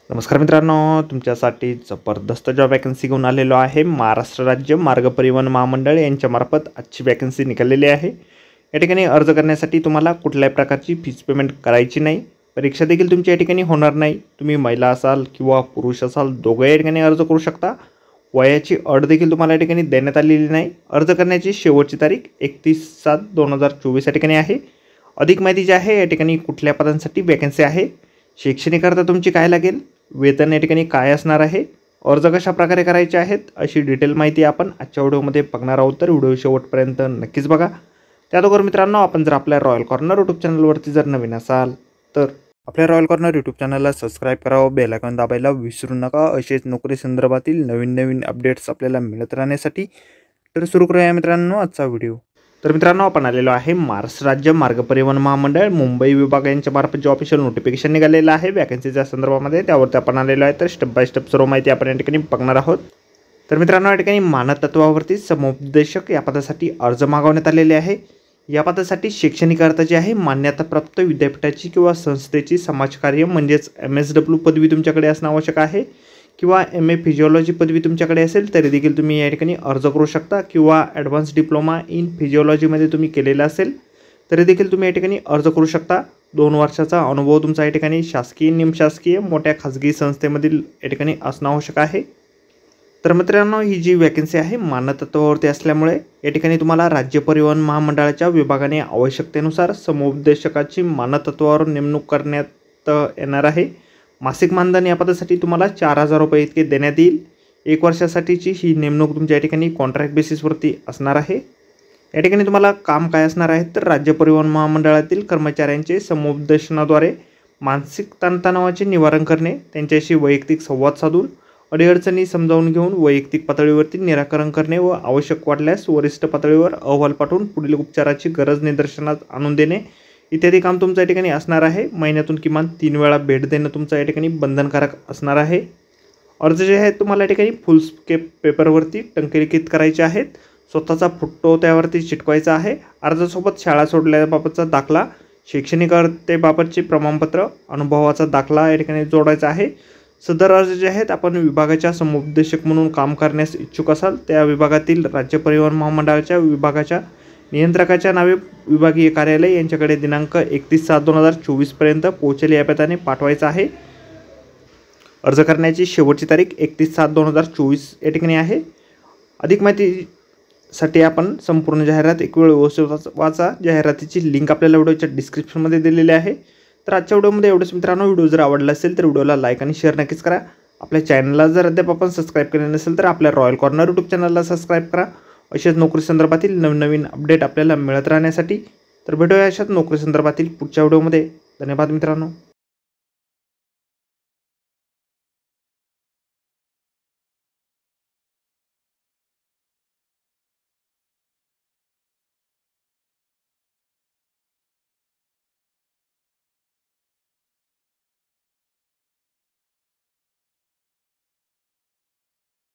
नमस्कार मित्रांनो, तुमच्यासाठी जबरदस्त जॉब वॅकन्सी घेऊन आलेलो आहे। महाराष्ट्र राज्य मार्ग परिवहन महामंडळ यांच्यामार्फत आजची वॅकन्सी निघालेली आहे। या ठिकाणी अर्ज करण्यासाठी तुम्हाला कुठल्याही प्रकारची फीस पेमेंट करायची नाही। परीक्षा देखील तुमची या ठिकाणी होणार नाही। तुम्ही महिला असाल किंवा पुरुष असाल दोघे या ठिकाणी अर्ज करू शकता। वयाची अट देखील तुम्हाला या ठिकाणी देण्यात आलेली नाही। अर्ज करण्याची शेवटची तारीख 31/7/2024 या ठिकाणी आहे। अधिक माहिती जी आहे या ठिकाणी कुठल्या पदांसाठी वॅकन्सी आहे, शैक्षणिक अर्हता तुमची काय लागेल, वेतन या ठिकाणी काय असणार आहे, अर्ज कशा प्रकारे करायचे आहेत, अशी डिटेल माहिती आपण आजच्या व्हिडिओमध्ये बघणार आहोत। तर व्हिडिओ शेवटपर्यंत नक्कीच बघा। त्याचबरोबर मित्रांनो, आपण जर आपल्या रॉयल कॉर्नर यूट्यूब चॅनलवरती जर नवीन असाल तर आपल्या रॉयल कॉर्नर यूट्यूब चॅनलला सबस्क्राईब करावं, बेल आयकॉन दाबायला विसरू नका। असेच नोकरी संदर्भातील नवीन अपडेट्स आपल्याला मिळत राहण्यासाठी। तर सुरू करूया मित्रांनो आजचा व्हिडिओ। तर मित्रांनो, आपण आलेलो आहे महाराष्ट्र राज्य मार्ग परिवहन महामंडळ मुंबई विभाग यांच्या मार्फत जो ऑफिशियल नोटिफिकेशन निघालेलं आहे वॅकन्सीच्या संदर्भामध्ये, त्यावरती आपण आलेलो आहे। तर स्टेप बाय स्टेप सर्व माहिती आपण या ठिकाणी बघणार आहोत। तर मित्रांनो, या ठिकाणी मानद तत्वावरती समुपदेशक या पदासाठी अर्ज मागवण्यात आलेले आहे। या पदासाठी शैक्षणिक अर्हता जी आहे मान्यताप्राप्त विद्यापीठाची किंवा संस्थेची समाजकार्य म्हणजेच MSW पदवी तुमच्याकडे असणं आवश्यक आहे, किंवा MA फिजिओलॉजी पदवी तुमच्याकडे असेल तरी देखील तुम्ही या ठिकाणी अर्ज करू शकता, किंवा ॲडव्हान्स डिप्लोमा इन फिजिओलॉजीमध्ये तुम्ही केलेला असेल तरी देखील तुम्ही या ठिकाणी अर्ज करू शकता। 2 वर्षाचा अनुभव तुमचा या ठिकाणी शासकीय निमशासकीय मोठ्या खाजगी संस्थेमधील या ठिकाणी असणं आवश्यक आहे। तर मित्रांनो, ही जी वॅकन्सी आहे मानद तत्वावरती असल्यामुळे या ठिकाणी तुम्हाला राज्य परिवहन महामंडळाच्या विभागाने आवश्यकतेनुसार समुपदेशकाची मानद तत्वावर नेमणूक करण्यात येणार आहे। मासिक मानधन या पदासाठी तुम्हाला 4,000 रुपये इतके देण्यात येईल। 1 वर्षासाठीची ही नेमणूक तुमच्या या ठिकाणी कॉन्ट्रॅक्ट बेसिसवरती असणार आहे। या ठिकाणी तुम्हाला काम काय असणार आहे, तर राज्य परिवहन महामंडळातील कर्मचाऱ्यांचे समुपदेशनाद्वारे मानसिक ताणतणावाचे निवारण करणे, त्यांच्याशी वैयक्तिक संवाद साधून अडीअडचणी समजावून घेऊन वैयक्तिक पातळीवरती निराकरण करणे व आवश्यक वाटल्यास वरिष्ठ पातळीवर अहवाल पाठवून पुढील उपचाराची गरज निदर्शनास आणून देणे इत्यादी काम तुमचं या ठिकाणी असणार आहे। महिन्यातून किमान 3 वेळा भेट देणं तुमचं या ठिकाणी बंधनकारक असणार आहे। अर्ज जे आहेत तुम्हाला या ठिकाणी फुलस्केप पेपरवरती टंकलिखित करायचे आहेत। स्वतःचा फोटो त्यावरती चिटकवायचा आहे। अर्जासोबत शाळा सोडल्याबाबतचा दाखला, शैक्षणिक अर्हतेबाबतचे प्रमाणपत्र, अनुभवाचा दाखला या ठिकाणी जोडायचा आहे। सदर अर्ज जे आहेत आपण विभागाच्या समुपदेशक म्हणून काम करण्यास इच्छुक असाल त्या विभागातील राज्य परिवहन महामंडळाच्या विभागाच्या नियंत्रकाच्या नावे विभागीय कार्यालय यांच्याकडे दिनांक 31/7/2024 पर्यंत पोहोचेल या पत्त्याने पाठवायचा आहे। अर्ज करण्याची शेवटची तारीख 31/7/2024 या ठिकाणी आहे। अधिक माहितीसाठी आपण संपूर्ण जाहिरात एक वेळ व्यवस्थित वाचा। जाहिरातीची लिंक आपल्याला व्हिडिओच्या डिस्क्रिप्शनमध्ये दिलेली आहे। तर आजच्या व्हिडिओमध्ये एवढंच मित्रांनो। व्हिडिओ जर आवडला असेल तर व्हिडिओला लाईक आणि शेअर नक्कीच करा। आपल्या चॅनलला जर अद्याप आपण सबस्क्राईब केले नसेल तर आपल्या रॉयल कॉर्नर यूट्यूब चॅनलला सबस्क्राईब करा। अशाच नोकरी संदर्भातील नवीन अपडेट आपल्याला मिळत राहण्यासाठी। तर भेटूया अशाच नोकरी संदर्भातील पुढच्या व्हिडिओमध्ये। धन्यवाद मित्रांनो।